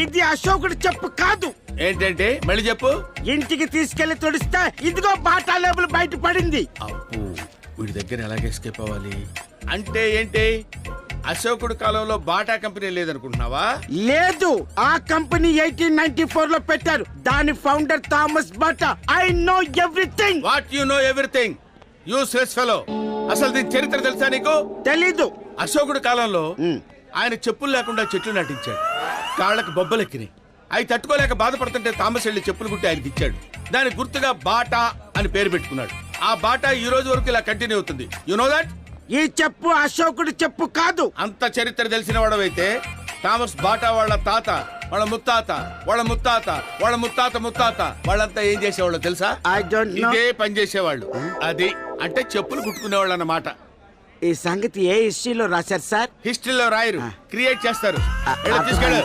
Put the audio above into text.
ఇది అశోకుడు చెప్పు కాదు. ఏంటంటే మళ్ళీ చెప్పు. ఇంటికి తీసుకెళ్లి తుడిస్తే ఇదిగో బాటా లేబుల్ బయట పడింది. అప్పు వీడి దగ్గర ఎలాగ ఎస్కేప్ అవ్వాలి? అంటే ఏంటి, అశోకుడు కాలంలో బాటా కంపెనీ లేదనుకుంటున్నావా? లేదు, ఆ కంపెనీ 1894 లో పెట్టారు. దాని founder Thomas Bata. I know everything. What you know everything? Useless fellow. అసలు దీని చరిత్ర తెలుసా నీకు? తెలీదు. అశోకుడు కాలంలో ఆయన చెప్పులు లేకుండా చెట్లు నాటించాడు. కాళ్ళకి బొబ్బలెక్కినాయి. అవి తట్టుకోలేక బాధపడుతుంటే థామస్ వెళ్ళి చెప్పులు కుట్టి ఆయనకి ఇచ్చాడు. దానికి గుర్తుగా బాటా అని పేరు పెట్టుకున్నాడు. ఆ బాటా ఈ రోజు వరకు ఇలా కంటిన్యూ అవుతుంది. You know that? ఈ చెప్పు అశోకుడు చెప్పు కాదు. అంత చరిత్ర తెలిసిన వాడవైతే థామస్ బాటా వాళ్ళ తాత, వాళ్ళ ముత్తాత, వాళ్ళ ముత్తాత, వాళ్ళ ముత్తాత ముత్తాత వాళ్ళంతా ఏం చేసేవాళ్ళు తెలుసా? I don't know. ఇదే పని చేసేవాళ్ళు. అది అంటే చెప్పులు కుట్టుకునేవాళ్ళు అన్నమాట. ఈ సంగతి ఏ హిస్టరీలో రాశారు సార్? హిస్టరీలో రాయరు, క్రియేట్ చేస్తారు. అర్థమైంది. తీసుకెళ్ళు.